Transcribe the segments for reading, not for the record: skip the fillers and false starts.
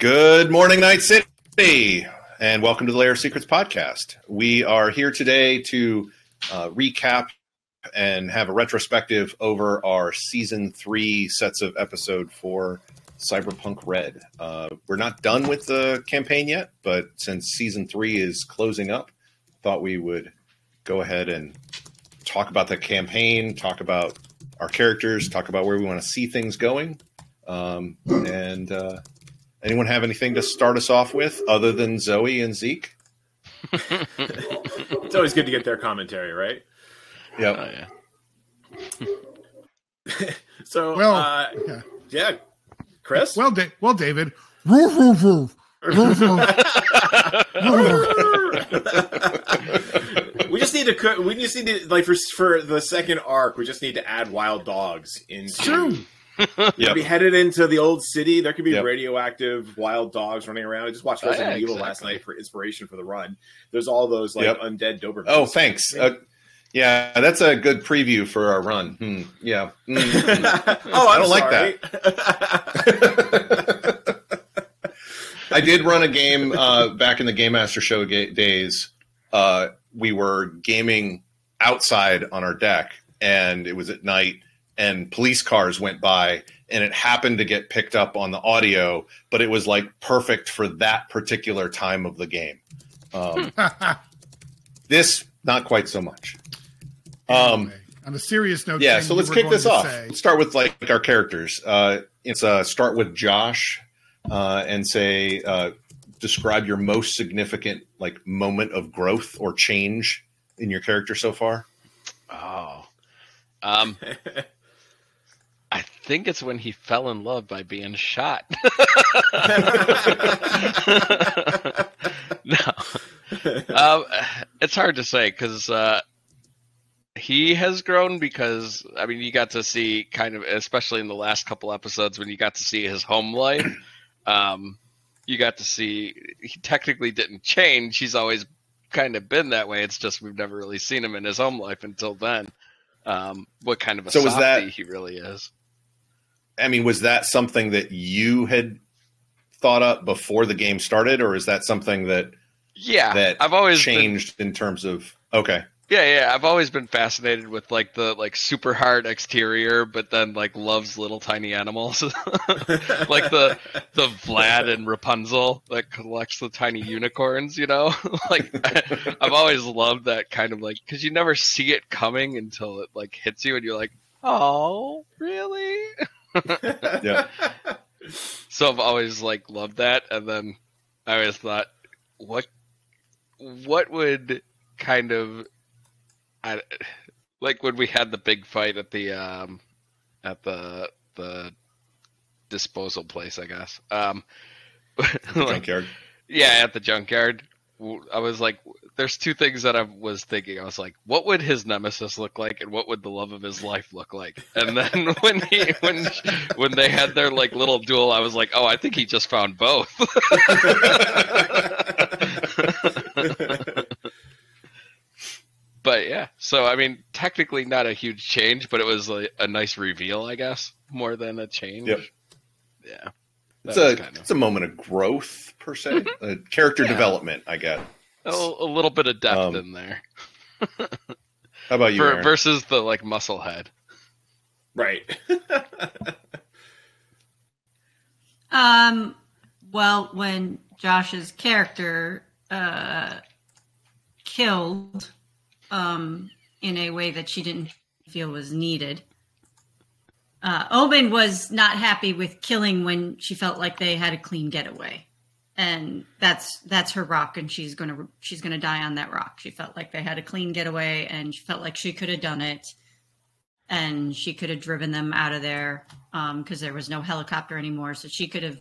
Good morning, Night City, and welcome to the Layer of Secrets podcast. We are here today to recap and have a retrospective over our Season 3 sets of episode for Cyberpunk RED. We're not done with the campaign yet, but since Season 3 is closing up, thought we would go ahead and talk about the campaign, talk about our characters, talk about where we want to see things going. Anyone have anything to start us off with other than Zoe and Zeke? It's always good to get their commentary, right? Yep. So, yeah, Chris? Well, David. We just need to like for the second arc, we just need to add wild dogs into. True. Yep. Be headed into the old city. There could be radioactive wild dogs running around. I just watched Resident Evil last night for inspiration for the run. There's all those undead Dobermans. Oh, thanks. Yeah, that's a good preview for our run. Yeah. Oh, I don't like that. I did run a game back in the Game Master Show days. We were gaming outside on our deck, and it was at night. And police cars went by, and it happened to get picked up on the audio, but it was like perfect for that particular time of the game. This, not quite so much. Anyway, on a serious note, yeah. So let's kick this off. Let's start with like our characters. Start with Josh, and say describe your most significant like moment of growth or change in your character so far. Oh. I think it's when he fell in love by being shot. No. It's hard to say because he has grown because, I mean, you got to see kind of, especially in the last couple episodes when you got to see his home life, you got to see he technically didn't change. He's always kind of been that way. It's just we've never really seen him in his home life until then. What kind of a softie he really is. I mean, was that something that you had thought up before the game started, or is that something that I've always changed in terms of I've always been fascinated with like the super hard exterior, but then like loves little tiny animals, like the Vlad and Rapunzel that collects the tiny unicorns. You know, like I've always loved that kind of like because you never see it coming until it like hits you, and you're like, oh, really? Yeah. So I've always like loved that, and then I always thought, what would kind of like when we had the big fight at the disposal place, I guess. Junkyard. Yeah, at the junkyard. I was like, there's two things that I was thinking. I was like, what would his nemesis look like, and what would the love of his life look like? And then when they had their like little duel, I was like, oh, I think he just found both. But yeah, so I mean, technically not a huge change, but it was a nice reveal, I guess, more than a change. Yep. Yeah. It's a moment of growth, per se. Character development, I guess. A little bit of depth in there. How about you, Aaron? Versus the, like, muscle head. Right. Well, when Josh's character killed in a way that she didn't feel was needed, Oben was not happy with killing when she felt like they had a clean getaway, and that's her rock, and she's gonna die on that rock. She felt like they had a clean getaway, and she felt like she could have done it, and she could have driven them out of there because there was no helicopter anymore, so she could have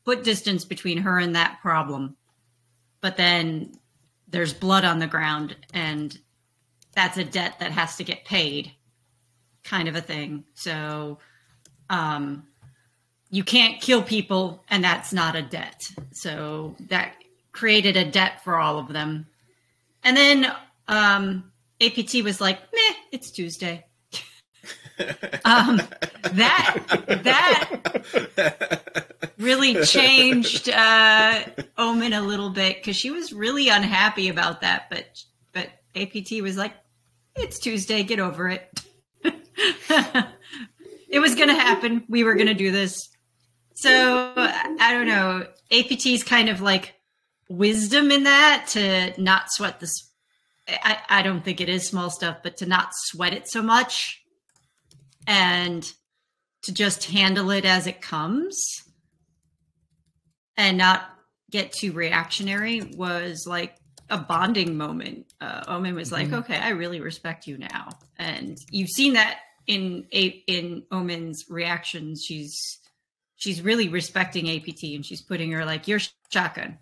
put distance between her and that problem. But then there's blood on the ground, and that's a debt that has to get paid. Kind of a thing. So you can't kill people, and that's not a debt. So that created a debt for all of them. And then APT was like, meh, it's Tuesday. That really changed Omen a little bit because she was really unhappy about that. But APT was like, "It's Tuesday, get over it." It was going to happen. We were going to do this. So I don't know. APT's kind of like wisdom in that to not sweat this. I don't think it is small stuff, but to not sweat it so much and to just handle it as it comes and not get too reactionary was like a bonding moment. Omen was like, okay, I really respect you now. And you've seen that in Omen's reactions. She's really respecting APT and she's putting her like, you're shotgun.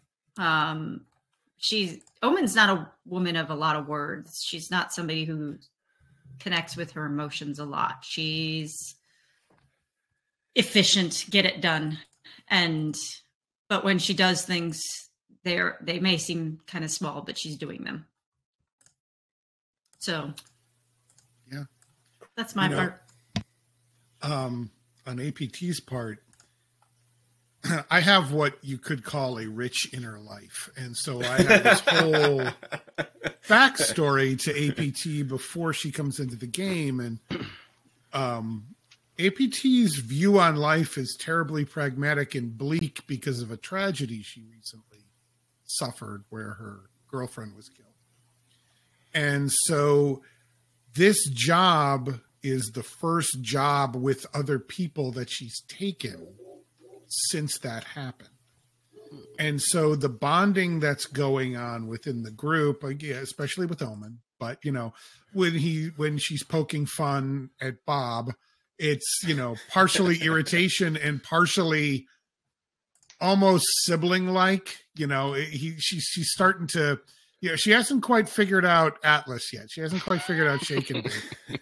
Omen's not a woman of a lot of words. She's not somebody who connects with her emotions a lot. She's efficient, get it done. But when she does things, they may seem kind of small, but she's doing them. So yeah, that's my part. On APT's part, I have what you could call a rich inner life. And so I have this whole backstory to APT before she comes into the game. And APT's view on life is terribly pragmatic and bleak because of a tragedy she recently suffered where her girlfriend was killed. And so this job is the first job with other people that she's taken since that happened. And so the bonding that's going on within the group, especially with Omen, but when she's poking fun at Bob, it's partially irritation and partially almost sibling like. She's starting to, she hasn't quite figured out Atlas yet. She hasn't quite figured out Shake and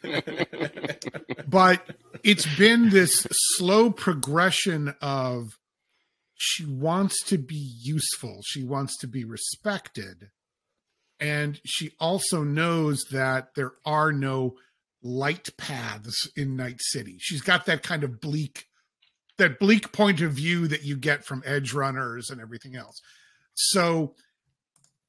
Bake. But it's been this slow progression of she wants to be useful. She wants to be respected. And she also knows that there are no light paths in Night City. She's got that kind of bleak point of view that you get from edge runners and everything else. So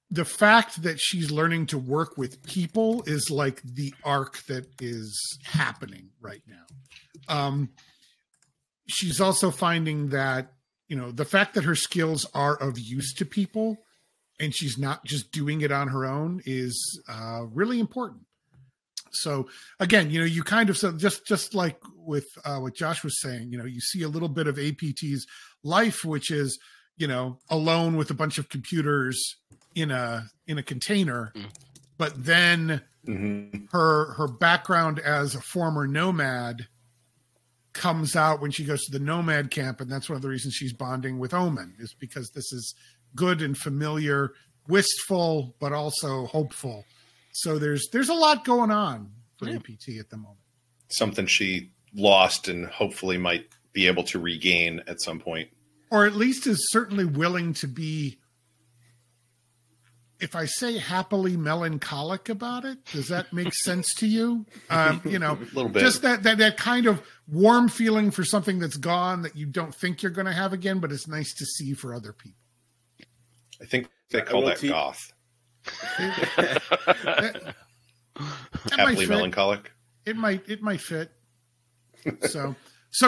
the fact that she's learning to work with people is like the arc that is happening right now. She's also finding that, the fact that her skills are of use to people and she's not just doing it on her own is really important. So again, you kind of, so just like with what Josh was saying, you see a little bit of APT's life, which is, alone with a bunch of computers in a container, but then her background as a former nomad comes out when she goes to the nomad camp. And that's one of the reasons she's bonding with Omen, is because this is good and familiar, wistful, but also hopeful. So there's a lot going on for APT at the moment. Something she lost and hopefully might be able to regain at some point. Or at least is certainly willing to be, if I say happily melancholic about it, does that make sense to you? A little bit. Just that kind of warm feeling for something that's gone that you don't think you're going to have again, but it's nice to see for other people. I think they call that goth. Happily melancholic. It might fit. So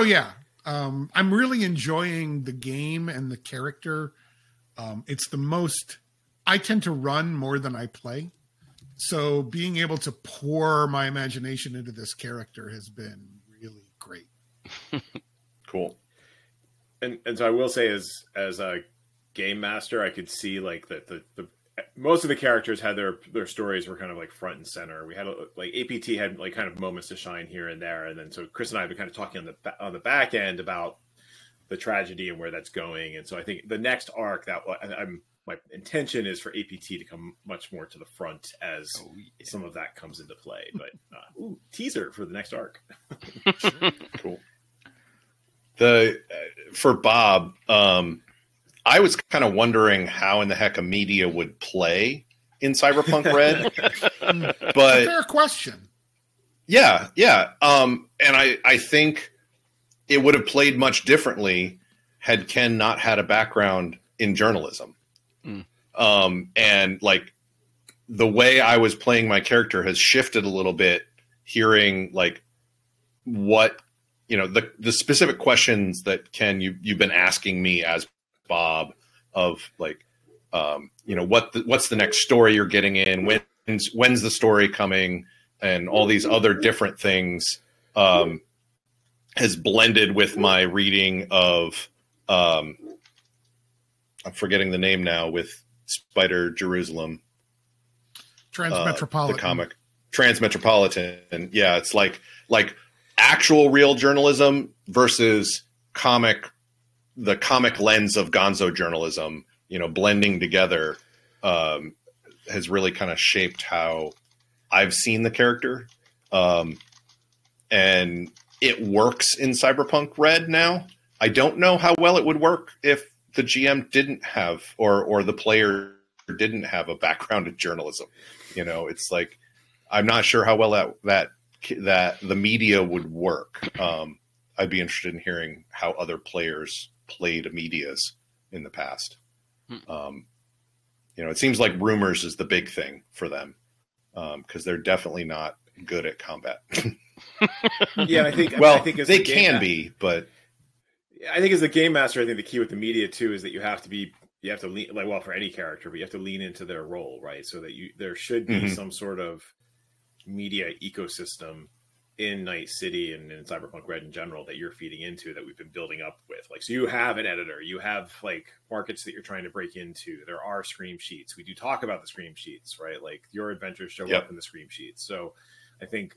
yeah. I'm really enjoying the game and the character. It's the most, I tend to run more than I play. So being able to pour my imagination into this character has been really great. Cool. And so I will say as a game master, I could see like the most of the characters had their stories were kind of like front and center. We had like APT had like kind of moments to shine here and there. And then so Chris and I have been kind of talking on the back end about the tragedy and where that's going. And so I think the next arc that my intention is for APT to come much more to the front as some of that comes into play. But teaser for the next arc. Cool. For Bob, I was kind of wondering how in the heck a media would play in Cyberpunk Red. But fair question. Yeah, yeah. And I think it would have played much differently had Ken not had a background in journalism. And like the way I was playing my character has shifted a little bit, hearing like what, you know, the specific questions that Ken, you've been asking me as Bob of like, you know, what's the next story you're getting in? When's the story coming? And all these other different things has blended with my reading of, I'm forgetting the name now, with Spider Jerusalem. Transmetropolitan. The comic. Transmetropolitan. Yeah, it's like actual real journalism versus the comic lens of gonzo journalism, you know, blending together has really kind of shaped how I've seen the character. And it works in Cyberpunk Red now. I don't know how well it would work if the GM didn't have, or the player didn't have a background in journalism. You know, it's like, I'm not sure how well that the media would work. I'd be interested in hearing how other players played medias in the past. You know, it seems like rumors is the big thing for them, because they're definitely not good at combat. Yeah, I think. Well, I think they can be, but I think as the game master, I think the key with the media too is that you have to lean, like, well, for any character, but you have to lean into their role, right? So that there should be some sort of media ecosystem in Night City and in Cyberpunk Red in general that you're feeding into, that we've been building up with. Like, so you have an editor, you have like markets that you're trying to break into. There are scream sheets. We do talk about the scream sheets, right? Like your adventures show up in the scream sheets. So I think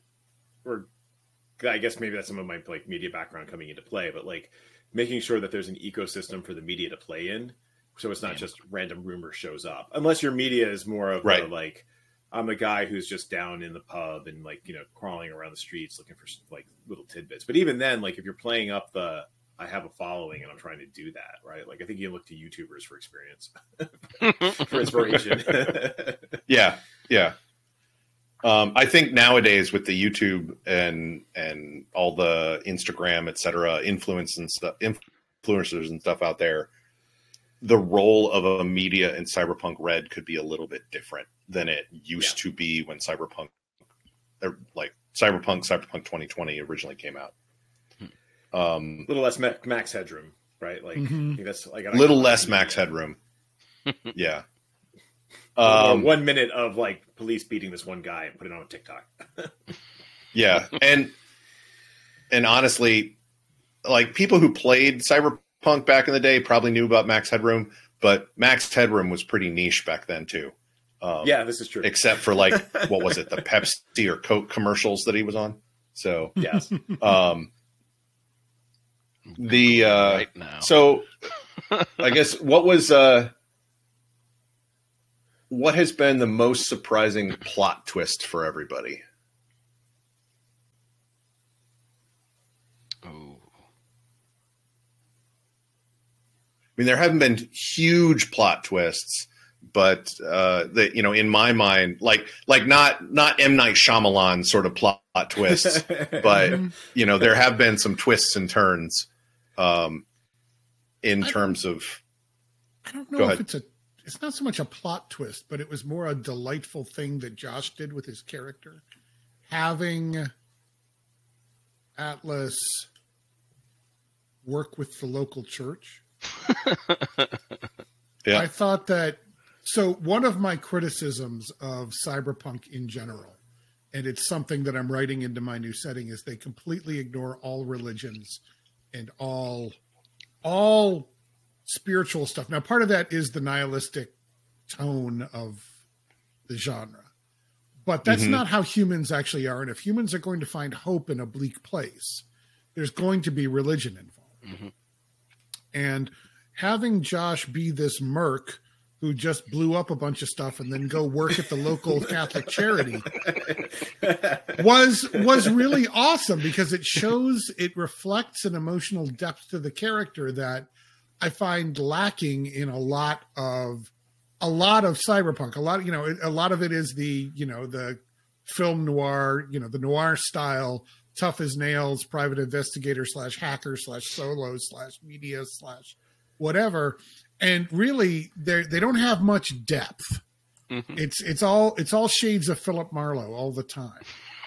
I guess maybe that's some of my like media background coming into play, but like making sure that there's an ecosystem for the media to play in. So it's not just random rumor shows up, unless your media is more of a, like, I'm the guy who's just down in the pub and like, you know, crawling around the streets looking for like little tidbits. But even then, like if you're playing up I have a following and I'm trying to do that, right? Like I think you look to YouTubers for experience, for inspiration. Yeah. I think nowadays with the YouTube and all the Instagram, et cetera, influencers and stuff out there, the role of a media in Cyberpunk Red could be a little bit different than it used to be when Cyberpunk 2020 originally came out. A little less max headroom, right? Like I think that's like a little less max headroom. Yeah. 1 minute of like police beating this one guy and put it on TikTok. Yeah. And honestly, like people who played Cyberpunk back in the day probably knew about max headroom, but max headroom was pretty niche back then too. Yeah, this is true. Except for like, what was it? The Pepsi or Coke commercials that he was on. So, yes. Right now. So I guess what has been the most surprising plot twist for everybody? Oh. I mean, there haven't been huge plot twists, but that, you know, in my mind, like not M. Night Shyamalan sort of plot twists, but you know, there have been some twists and turns in terms of. I don't know if it's not so much a plot twist, but it was more a delightful thing that Josh did with his character, having Atlas work with the local church. Yeah. I thought that. So one of my criticisms of Cyberpunk in general, and it's something that I'm writing into my new setting, is they completely ignore all religions and all spiritual stuff. Now, part of that is the nihilistic tone of the genre, but that's not how humans actually are. And if humans are going to find hope in a bleak place, there's going to be religion involved. And having Josh be this merc who just blew up a bunch of stuff and then go work at the local Catholic charity was really awesome, because it reflects an emotional depth to the character that I find lacking in a lot of Cyberpunk. A lot of it is the film noir, the noir style, tough as nails, private investigator / hacker / solo / media / whatever. And really, they don't have much depth. Mm-hmm. It's all shades of Philip Marlowe all the time,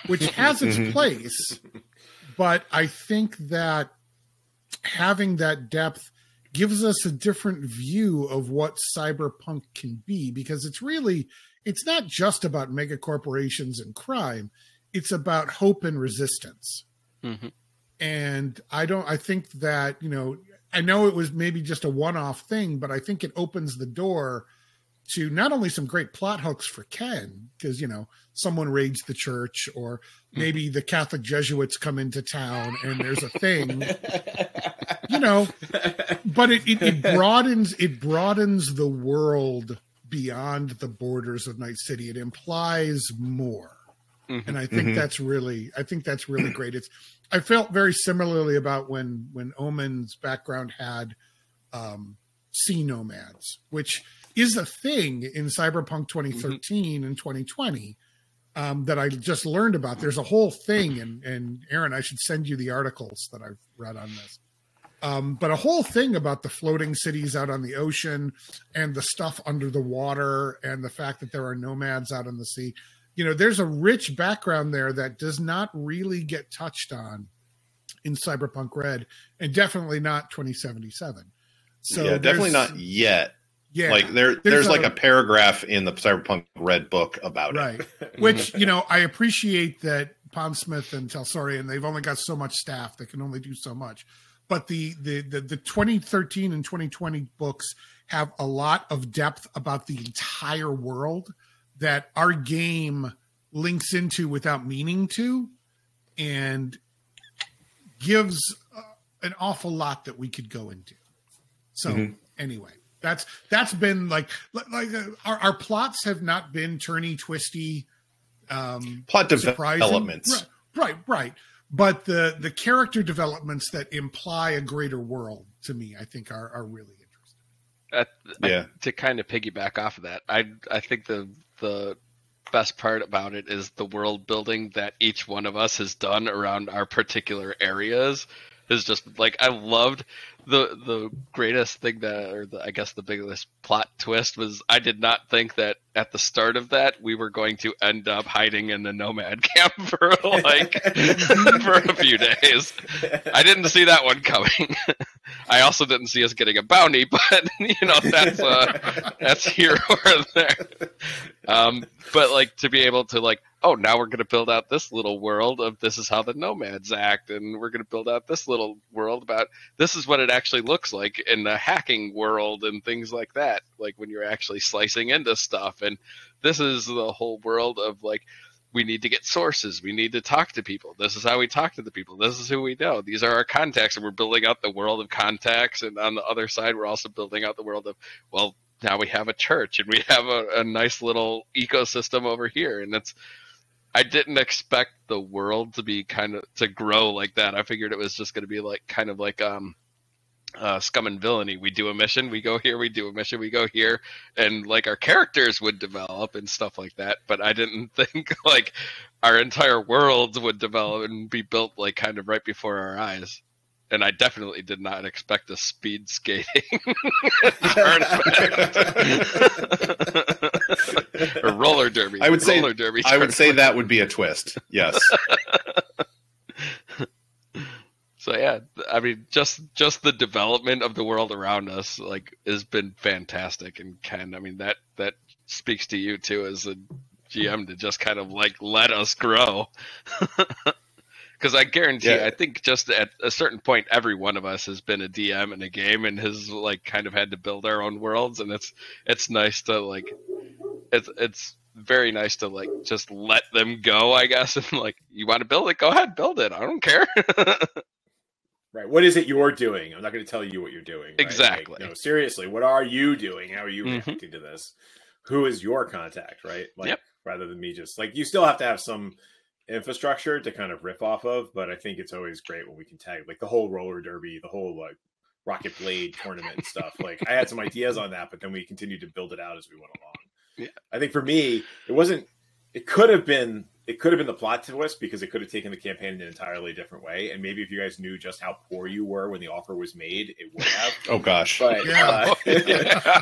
which has its place. But I think that having that depth gives us a different view of what cyberpunk can be, because it's not just about mega corporations and crime. It's about hope and resistance. Mm-hmm. And I think that, I know it was maybe just a one-off thing, but I think it opens the door to not only some great plot hooks for Ken, because, someone raids the church, or maybe the Catholic Jesuits come into town and there's a thing, but it broadens the world beyond the borders of Night City. It implies more. Mm-hmm. And I think that's really great. I felt very similarly about when Omen's background had sea nomads, which is a thing in Cyberpunk 2013 and 2020 that I just learned about. There's a whole thing, and Aaron, I should send you the articles that I've read on this. But a whole thing about the floating cities out on the ocean and the stuff under the water and the fact that there are nomads out on the sea. There's a rich background there that does not really get touched on in Cyberpunk Red, and definitely not 2077. So yeah, definitely not yet. Yeah, like there's like a paragraph in the Cyberpunk Red book about it. Right. Which, I appreciate that Pondsmith and Telsorian, they've only got so much staff. They can only do so much. But the 2013 and 2020 books have a lot of depth about the entire world that our game links into without meaning to, and gives an awful lot that we could go into. So anyway, that's been like our plots have not been turny, twisty, plot developments. Right. But the character developments that imply a greater world, to me, I think are really interesting. To kind of piggyback off of that, I think the best part about it is the world building that each one of us has done around our particular areas is just like, I loved the greatest thing I guess the biggest plot twist was, I did not think that at the start of that we were going to end up hiding in the nomad camp for for a few days. I didn't see that one coming. I also didn't see us getting a bounty, but that's here or there. But to be able to now we're going to build out this little world of this is how the nomads act, and we're going to build out this little world about this is what it actually looks like in the hacking world and things like that, like when you're actually slicing into stuff. And this is the whole world of we need to get sources, we need to talk to people, this is how we talk to the people, this is who we know, these are our contacts, and we're building out the world of contacts. And on the other side, we're also building out the world of, well, now we have a church and we have a nice little ecosystem over here. And I didn't expect the world to be to grow like that. I figured it was just going to be Scum and Villainy. We do a mission, we go here, we do a mission, we go here, and our characters would develop and stuff like that. But I didn't think our entire world would develop and be built right before our eyes. And I definitely did not expect a speed skating or roller derby. I would say that would be a twist. Yes. So yeah, I mean, just the development of the world around us has been fantastic. And Ken, I mean, that speaks to you too as a GM to just let us grow. Because I guarantee, I think just at a certain point, every one of us has been a DM in a game and has kind of had to build our own worlds, and it's nice to it's very nice to just let them go, I guess, and you want to build it, go ahead, build it. I don't care. Right. What is it you're doing? I'm not going to tell you what you're doing. Right? Exactly. Seriously, what are you doing? How are you reacting to this? Who is your contact? Right. Rather than me just you still have to have some infrastructure to kind of riff off of, but I think it's always great when we can tag the whole roller derby, the whole Rocket Blade tournament and stuff. I had some ideas on that, but then we continued to build it out as we went along. Yeah. I think for me, it could have been it could have been the plot twist because it could have taken the campaign in an entirely different way. And maybe if you guys knew just how poor you were when the offer was made, it would have. Oh gosh. But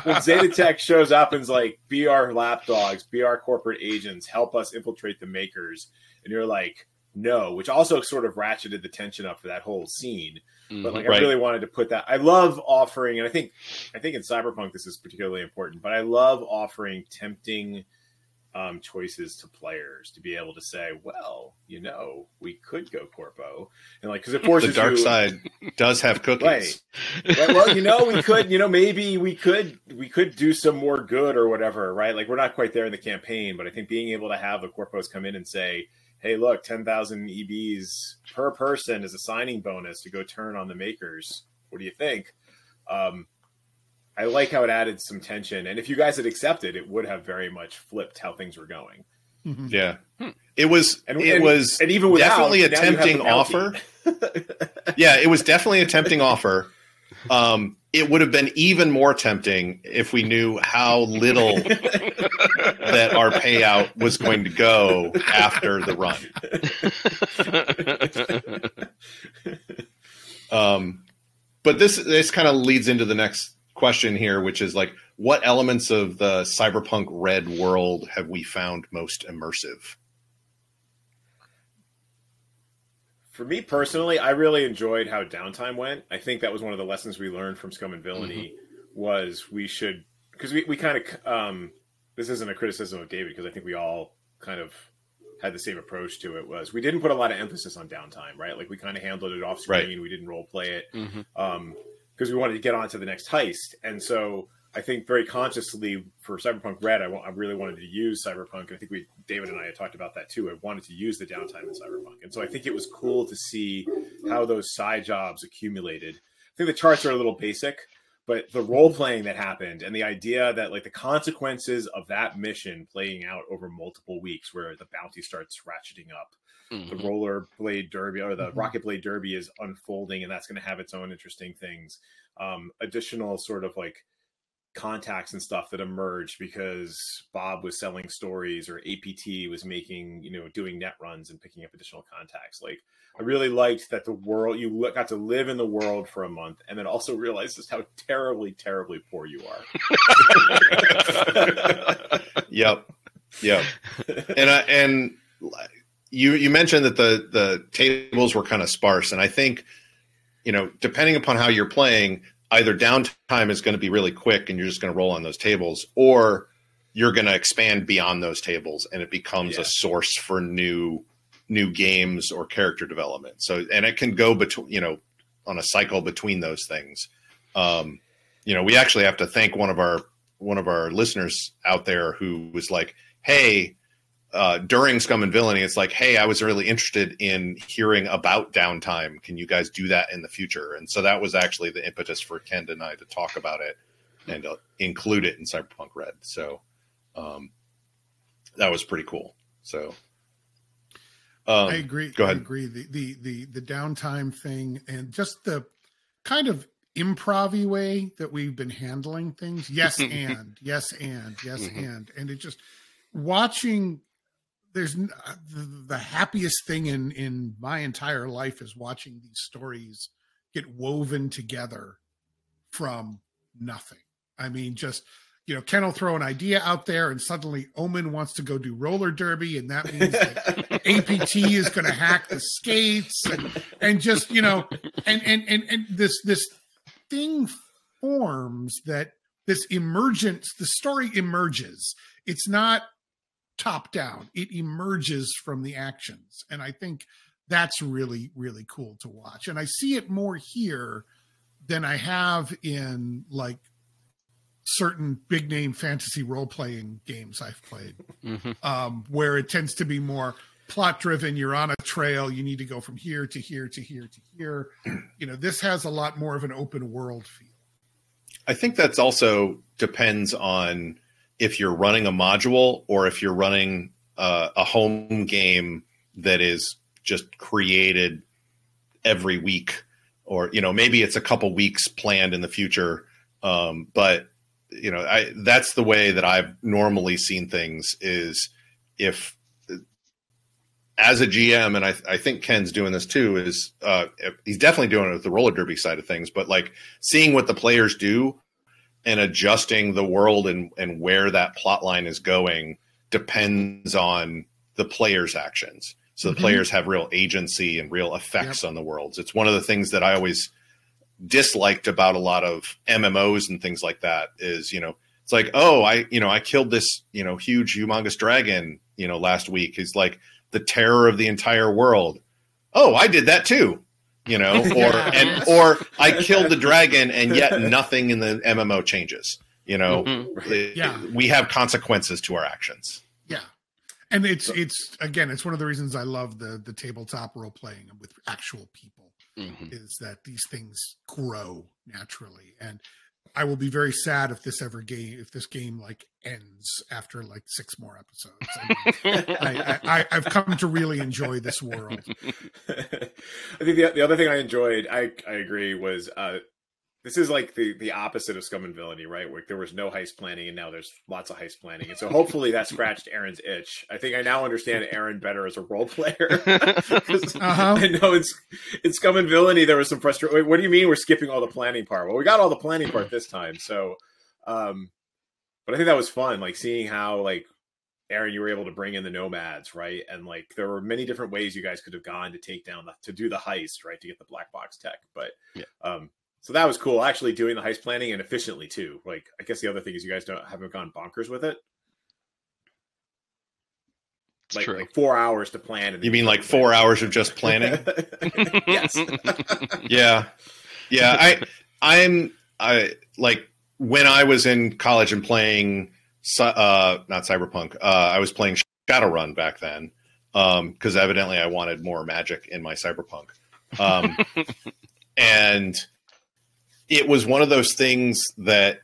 when Zeta Tech shows up and is like, be our lapdogs, be our corporate agents, help us infiltrate the makers. And you're like, no, which also sort of ratcheted the tension up for that whole scene. But like, I really wanted to put that. I love offering, and I think in Cyberpunk this is particularly important, but I love offering tempting choices to players to be able to say, well, you know, we could go corpo, and like, because it forces the dark you, side does have cookies. Right. Well, you know, we could, you know, maybe we could do some more good or whatever, right? Like, we're not quite there in the campaign, but I think being able to have the corpos come in and say, hey, look, 10,000 EBs per person is a signing bonus to go turn on the makers. What do you think? I like how it added some tension. And if you guys had accepted, it would have very much flipped how things were going. Yeah. It was and even without, definitely a tempting offer. Yeah, it was definitely a tempting offer. It would have been even more tempting if we knew how little that our payout was going to go after the run. But this kind of leads into the next question here, which is like, what elements of the Cyberpunk RED world have we found most immersive? For me personally, I really enjoyed how downtime went. I think that was one of the lessons we learned from Scum and Villainy was we should, because we kind of, this isn't a criticism of David, because I think we all kind of had the same approach to it, was we didn't put a lot of emphasis on downtime, right? Like, we kind of handled it off screen. Right. We didn't role play it because we wanted to get on to the next heist. And so I think very consciously for Cyberpunk RED, I really wanted to use Cyberpunk. I think David and I had talked about that too. I wanted to use the downtime in Cyberpunk. And so I think it was cool to see how those side jobs accumulated. I think the charts are a little basic, but the role playing that happened and the idea that like the consequences of that mission playing out over multiple weeks, where the bounty starts ratcheting up, the rollerblade derby or the rocket blade derby is unfolding, and that's going to have its own interesting things. Additional sort of like contacts and stuff that emerged because Bob was selling stories or APT was making, doing net runs and picking up additional contacts. Like, I really liked that the world, you got to live in the world for a month and then also realize just how terribly, terribly poor you are. Yep. And you mentioned that the tables were kind of sparse. And I think, depending upon how you're playing, either downtime is going to be really quick and you're just going to roll on those tables, or you're going to expand beyond those tables and it becomes a source for new games or character development. So, and it can go between, on a cycle between those things. We actually have to thank one of our listeners out there who was like, hey, during Scum and Villainy, it's like, hey, I was really interested in hearing about downtime. Can you guys do that in the future? And so that was actually the impetus for Ken and I to talk about it and include it in Cyberpunk RED. So that was pretty cool. So I agree. Go ahead. I agree. The downtime thing and just the kind of improv-y way that we've been handling things. Yes, and it just watching. There's the happiest thing in my entire life is watching these stories get woven together from nothing. I mean, just, Ken will throw an idea out there and suddenly Omen wants to go do roller derby. And that means that APT is going to hack the skates and just, and this thing forms that the story emerges. It's not top down. It emerges from the actions. And I think that's really, really cool to watch. And I see it more here than I have in like certain big name fantasy role-playing games I've played, where it tends to be more plot driven. You're on a trail. You need to go from here to here to here to here. This has a lot more of an open world feel. I think that's also depends on if you're running a module or if you're running a home game that is just created every week, or, maybe it's a couple weeks planned in the future. But, that's the way that I've normally seen things is if as a GM, and I think Ken's doing this too, is he's definitely doing it with the roller derby side of things, but like seeing what the players do and adjusting the world and where that plot line is going depends on the players' actions. So the players have real agency and real effects on the worlds. It's one of the things that I always disliked about a lot of MMOs and things like that is, it's like, oh, I killed this, huge humongous dragon, last week. Is like the terror of the entire world. Oh, I did that too, or I killed the dragon and yet nothing in the MMO changes. We have consequences to our actions. Yeah. And it's one of the reasons I love the tabletop role playing with actual people is that these things grow naturally. And I will be very sad if this game like ends after like 6 more episodes. I've come to really enjoy this world. I think the other thing I enjoyed, I agree, was this is like the opposite of Scum and Villainy, right? Where there was no heist planning and now there's lots of heist planning. And so hopefully that scratched Aaron's itch. I think I now understand Aaron better as a role player. I know in Scum and Villainy there was some frustration. What do you mean we're skipping all the planning part? Well, we got all the planning part this time. So, but I think that was fun, like seeing how like Aaron, you were able to bring in the nomads, right? And like there were many different ways you guys could have gone to take down to do the heist, right? To get the black box tech. But so that was cool, actually doing the heist planning and efficiently too. Like, I guess the other thing is you guys haven't gone bonkers with it. Like 4 hours to plan. And you mean like 4 hours of just planning? Yes. Yeah. I like when I was in college and playing, not Cyberpunk, I was playing Shadowrun back then. Cause evidently I wanted more magic in my Cyberpunk. And it was one of those things that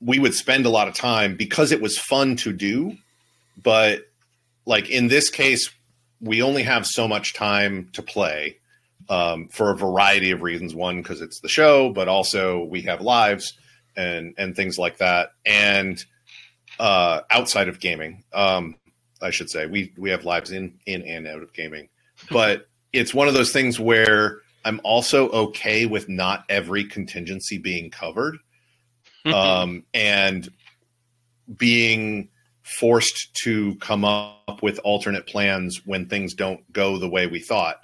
we would spend a lot of time because it was fun to do. But like in this case, we only have so much time to play for a variety of reasons. One, because it's the show, but also we have lives and things like that. And outside of gaming, I should say, we have lives in and out of gaming. But it's one of those things where I'm also okay with not every contingency being covered and being forced to come up with alternate plans when things don't go the way we thought.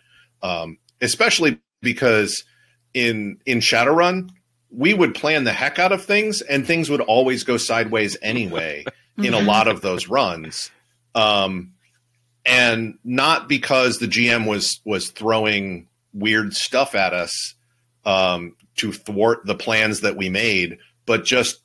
Especially because in Shadowrun, we would plan the heck out of things and things would always go sideways anyway in a lot of those runs. And not because the GM was throwing weird stuff at us to thwart the plans that we made, but just,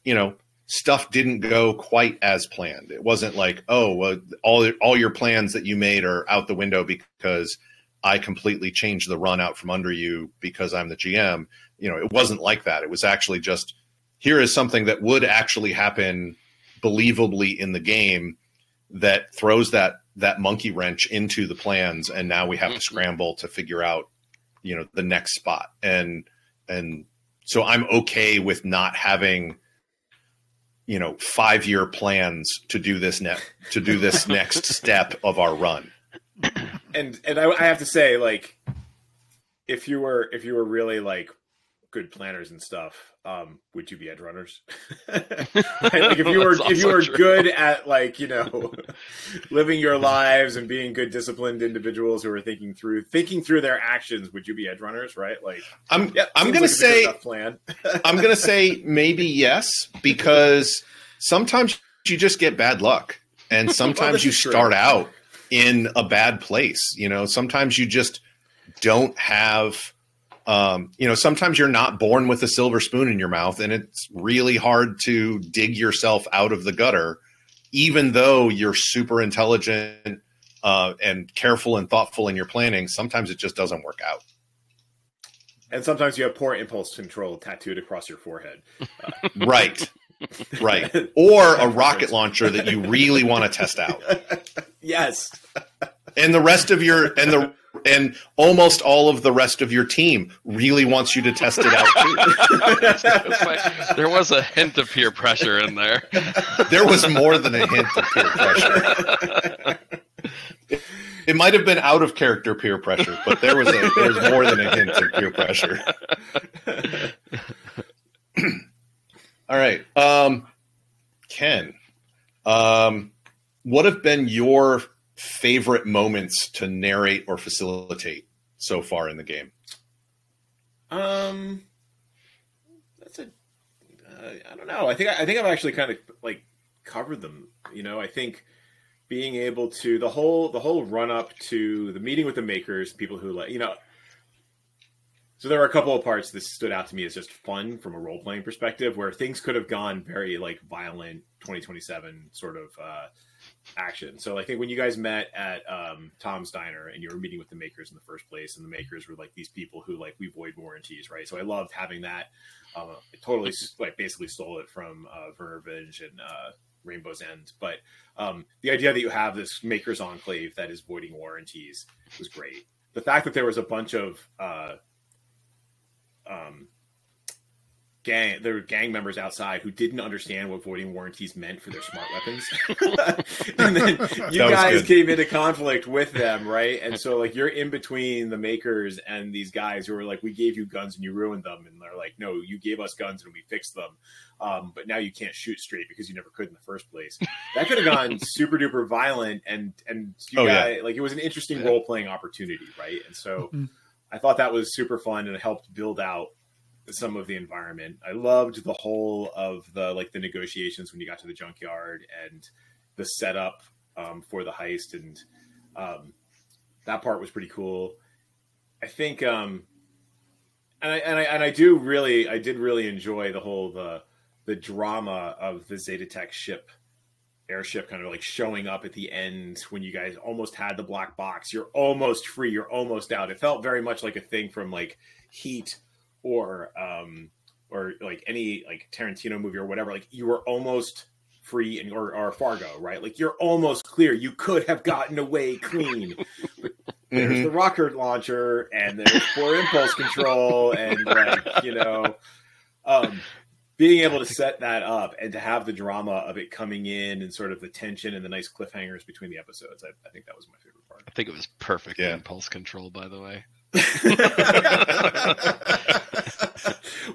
stuff didn't go quite as planned. It wasn't like, oh, well, all your plans that you made are out the window because I completely changed the run out from under you because I'm the GM. It wasn't like that. It was actually just, here is something that would actually happen believably in the game that throws that monkey wrench into the plans. And now we have to scramble to figure out, the next spot. And so I'm okay with not having, 5-year plans to do this next step of our run. And I have to say, like, if you were really like good planners and stuff, would you be edge runners? Like if you were good at like, living your lives and being good disciplined individuals who are thinking through their actions, would you be edge runners, right? Like I'm going to say I'm going to say maybe yes, because sometimes you just get bad luck and sometimes you start out in a bad place. Sometimes you just don't have sometimes you're not born with a silver spoon in your mouth, and it's really hard to dig yourself out of the gutter, even though you're super intelligent and careful and thoughtful in your planning. Sometimes it just doesn't work out. And sometimes you have poor impulse control tattooed across your forehead. Right. Or a rocket launcher that you really want to test out. Yes. And the rest of and almost all of the rest of your team really wants you to test it out too. There was a hint of peer pressure in there. There was more than a hint of peer pressure. It might have been out of character peer pressure, but there was more than a hint of peer pressure. All right. Ken, what have been your favorite moments to narrate or facilitate so far in the game? That's I don't know. I think I've actually kind of like covered them. You know, I think being able to the whole run up to the meeting with the makers, people who like, you know. So there were a couple of parts that stood out to me as just fun from a role playing perspective, where things could have gone very like violent 2027 sort of action. So I think when you guys met at Tom's Diner and you were meeting with the makers in the first place, and the makers were like these people who like, we void warranties, right? So I loved having that. I totally like basically stole it from Vervinge and Rainbow's End. But the idea that you have this makers enclave that is voiding warranties was great. The fact that there was a bunch of there were gang members outside who didn't understand what voiding warranties meant for their smart weapons. And then you guys came into conflict with them, right? And so like you're in between the makers and these guys who are like, we gave you guns and you ruined them. And they're like, no, you gave us guns and we fixed them. But now you can't shoot straight because you never could in the first place. That could have gone super duper violent, and you guys, like, it was an interesting role playing opportunity, right? And so I thought that was super fun, and it helped build out some of the environment. I loved the whole of the negotiations when you got to the junkyard and the setup for the heist, and that part was pretty cool. I think, and I did really enjoy the whole the drama of the Zetatech airship kind of like showing up at the end when you guys almost had the black box. You're almost free. You're almost out. It felt very much like a thing from like Heat or like any like Tarantino movie or whatever. Like you were almost free, or Fargo, right? Like you're almost clear. You could have gotten away clean. But there's the rocket launcher, and there's poor impulse control, and like, you know, being able to set that up and to have the drama of it coming in and sort of the tension and the nice cliffhangers between the episodes. I think that was my favorite part. I think it was perfect impulse control, by the way.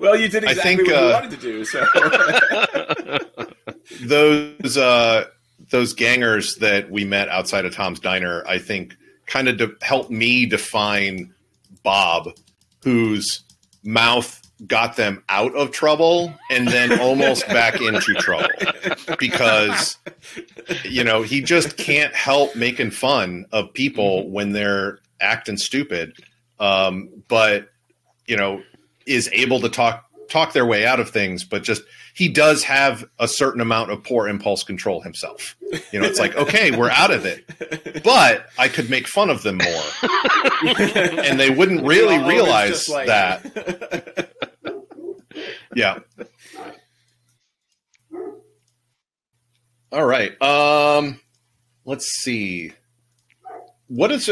Well, you did exactly what you wanted to do. So those gangers that we met outside of Tom's Diner, I think, kind of helped me define Bob, whose mouth got them out of trouble and then almost back into trouble, because, you know, he just can't help making fun of people when they're acting stupid, but, you know, is able to talk their way out of things, but just he does have a certain amount of poor impulse control himself. You know, it's like, okay, we're out of it, but I could make fun of them more, and they wouldn't really realize that. Yeah. All right. Let's see. What is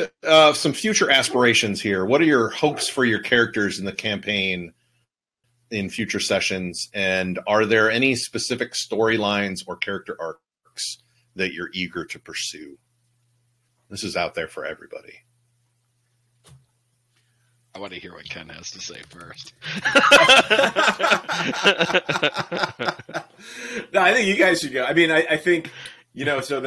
some future aspirations here? What are your hopes for your characters in the campaign in future sessions? And are there any specific storylines or character arcs that you're eager to pursue? This is out there for everybody. I want to hear what Ken has to say first. No, I think you guys should go. I mean, I think, you know, so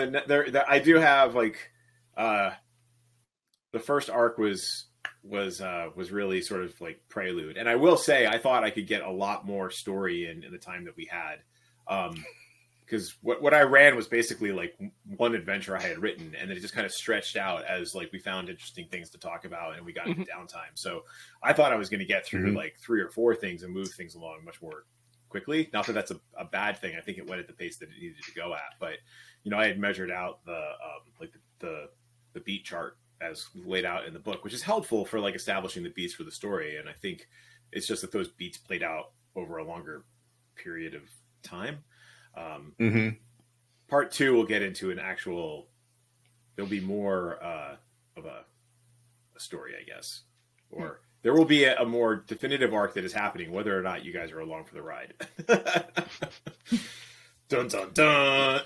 I do have like, the first arc was really sort of like prelude. And I will say, I thought I could get a lot more story in the time that we had. Because what I ran was basically like one adventure I had written, and then it just kind of stretched out as like we found interesting things to talk about and we got into downtime. So I thought I was going to get through like 3 or 4 things and move things along much more quickly. Not that that's a bad thing. I think it went at the pace that it needed to go at. But, you know, I had measured out the beat chart as laid out in the book, which is helpful for like establishing the beats for the story. And I think it's just that those beats played out over a longer period of time. Part 2 will get into there'll be more of a story, I guess, or there will be a more definitive arc that is happening, whether or not you guys are along for the ride. Dun, dun, dun.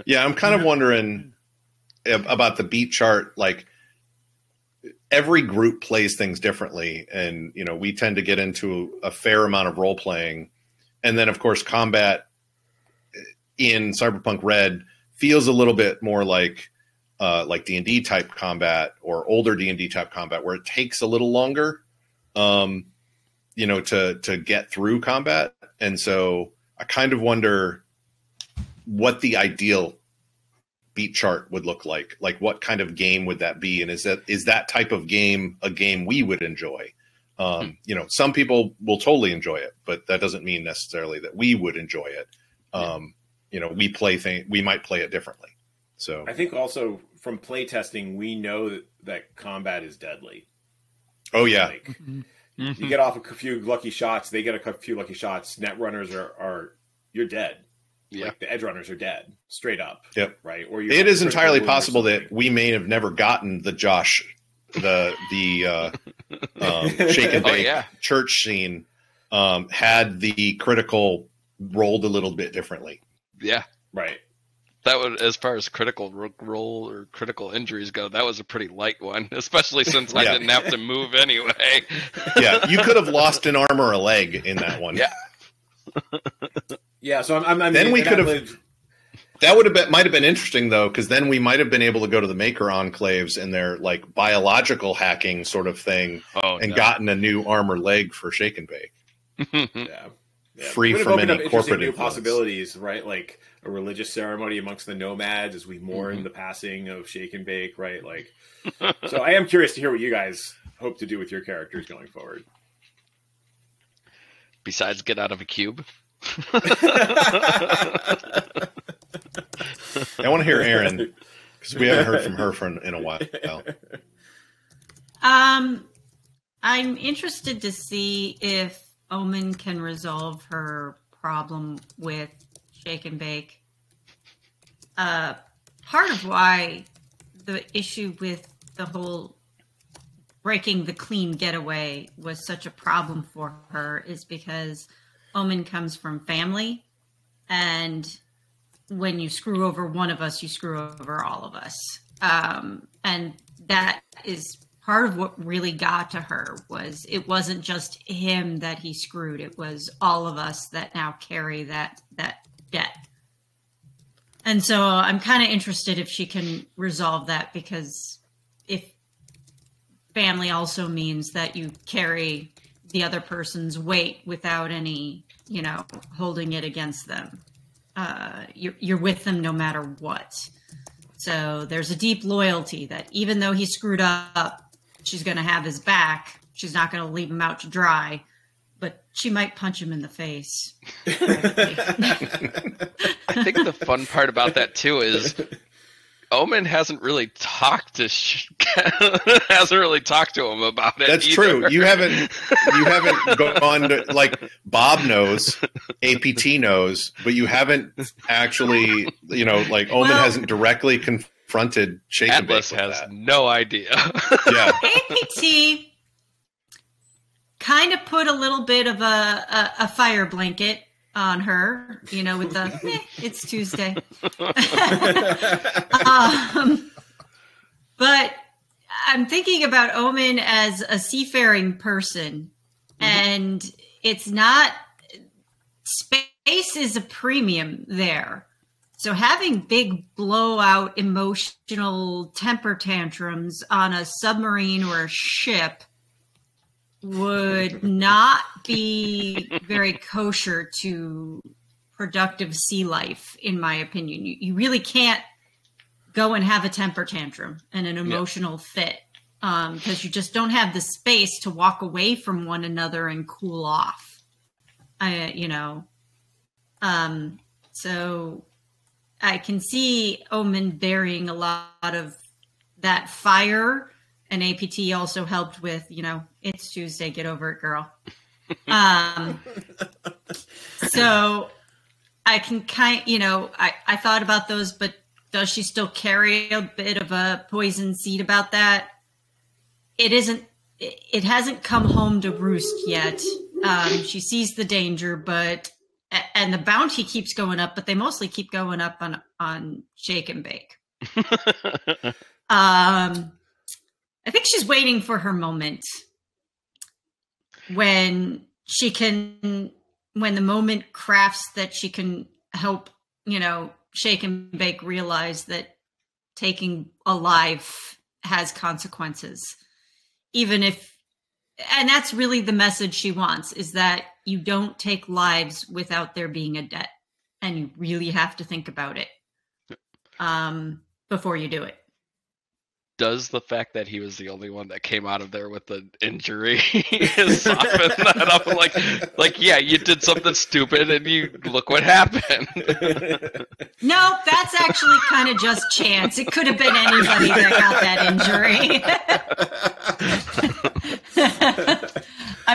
Yeah, I'm kind of wondering, about the beat chart, like every group plays things differently. And, you know, we tend to get into a fair amount of role playing. And then, of course, combat in Cyberpunk Red feels a little bit more like D&D type combat or older D&D type combat, where it takes a little longer, you know, to get through combat. And so I kind of wonder what the ideal beat chart would look like. Like, what kind of game would that be? And is that type of game a game we would enjoy? You know, some people will totally enjoy it, but that doesn't mean necessarily that we would enjoy it. You know, we might play it differently. So I think also from play testing, we know that combat is deadly. Oh yeah. Like, you get off a few lucky shots, they get a few lucky shots. Net runners are you're dead. Yeah. Like the edge runners are dead, straight up. Yep. Right. Or it is entirely possible that we may have never gotten the shake and bake church scene had the critical rolled a little bit differently. Yeah. Right. That would, as far as critical roll or critical injuries go, that was a pretty light one, especially since I didn't have to move anyway. Yeah, you could have lost an arm or a leg in that one. Yeah. Yeah, so I'm then we could have. That might have been interesting though, because then we might have been able to go to the Maker Enclaves and their like biological hacking sort of thing, and gotten a new arm or leg for Shake and Bake. Yeah. Free from any corporate new possibilities, right? Like a religious ceremony amongst the nomads as we mourn the passing of Shake and Bake, right? Like, so I am curious to hear what you guys hope to do with your characters going forward. Besides get out of a cube. I want to hear Erin, because we haven't heard from her in a while. I'm interested to see if Omen can resolve her problem with Shake and Bake. Part of why the issue with the whole breaking the clean getaway was such a problem for her is because Omen comes from family, and when you screw over one of us, you screw over all of us. And that is part of what really got to her. Was it wasn't just him that he screwed, it was all of us that now carry that debt. And so I'm kind of interested if she can resolve that, because if family also means that you carry the other person's weight without any, holding it against them, you're with them no matter what. So there's a deep loyalty that even though he screwed up, she's going to have his back. She's not going to leave him out to dry, but she might punch him in the face. I think the fun part about that too is Omen hasn't really talked to him about it. That's either. True. You haven't gone to, like, Bob knows, APT knows, but you haven't actually, Omen hasn't directly confronted Shake and Bake. Atlas has no idea. Yeah. APT kind of put a little bit of a fire blanket on her, with the it's Tuesday. But I'm thinking about Omen as a seafaring person, and it's not, space is a premium there. So having big blowout emotional temper tantrums on a submarine or a ship would not be very kosher to productive sea life, in my opinion. You really can't go and have a temper tantrum and an emotional fit, because you just don't have the space to walk away from one another and cool off. So I can see Omen burying a lot of that fire. And APT also helped with, it's Tuesday, get over it, girl. So I can I thought about those, but does she still carry a bit of a poison seed about that? It hasn't come home to roost yet. She sees the danger, and the bounty keeps going up, but they mostly keep going up on Shake and Bake. I think she's waiting for her moment when the moment crafts that she can help, Shake and Bake realize that taking a life has consequences. And that's really the message she wants, is that you don't take lives without there being a debt. And you really have to think about it before you do it. Does the fact that he was the only one that came out of there with the injury soften that up? Like, yeah, you did something stupid and look what happened. No, that's actually kind of just chance. It could have been anybody that got that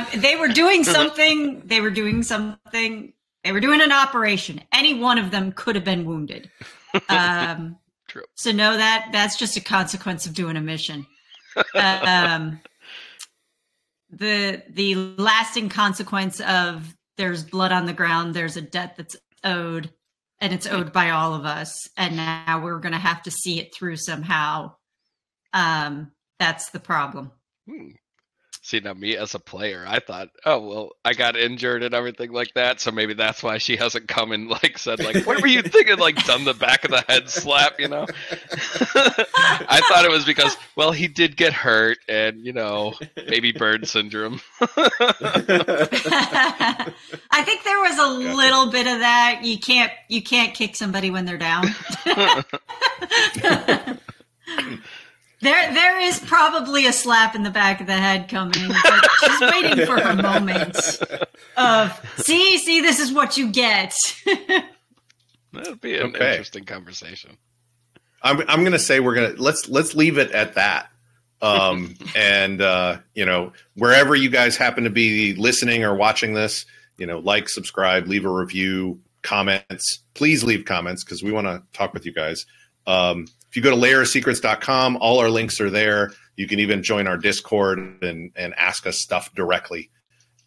injury. They were doing something. They were doing an operation. Any one of them could have been wounded. True. So no, that's just a consequence of doing a mission. The lasting consequence of there's blood on the ground, there's a debt that's owed, and it's owed by all of us, and now we're going to have to see it through somehow. That's the problem. See, now me as a player, I thought, oh, well, I got injured and everything like that, so maybe that's why she hasn't come and said, what were you thinking, done the back of the head slap, I thought it was because, well, he did get hurt and, maybe bird syndrome. I think there was a little bit of that. You can't kick somebody when they're down. There is probably a slap in the back of the head coming, but she's waiting for her moment of, see, this is what you get. That'd be an interesting conversation. I'm going to say let's leave it at that. And wherever you guys happen to be listening or watching this, like, subscribe, leave a review, comments. Please leave comments because we want to talk with you guys. If you go to layersecrets.com, all our links are there. You can even join our Discord and ask us stuff directly.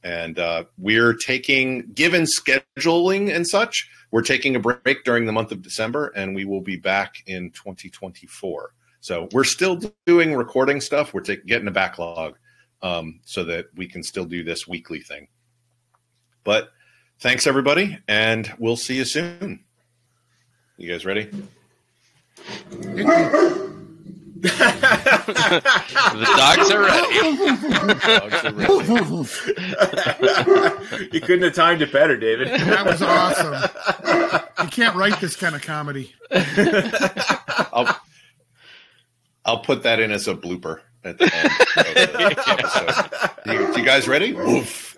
And we're given scheduling and such, we're taking a break during the month of December, and we will be back in 2024. So we're still doing recording stuff. We're getting a backlog so that we can still do this weekly thing. But thanks, everybody, and we'll see you soon. You guys ready? The dogs are ready. You couldn't have timed it better, David. That was awesome. You can't write this kind of comedy. I'll put that in as a blooper at the end of the episode. You guys ready? Woof.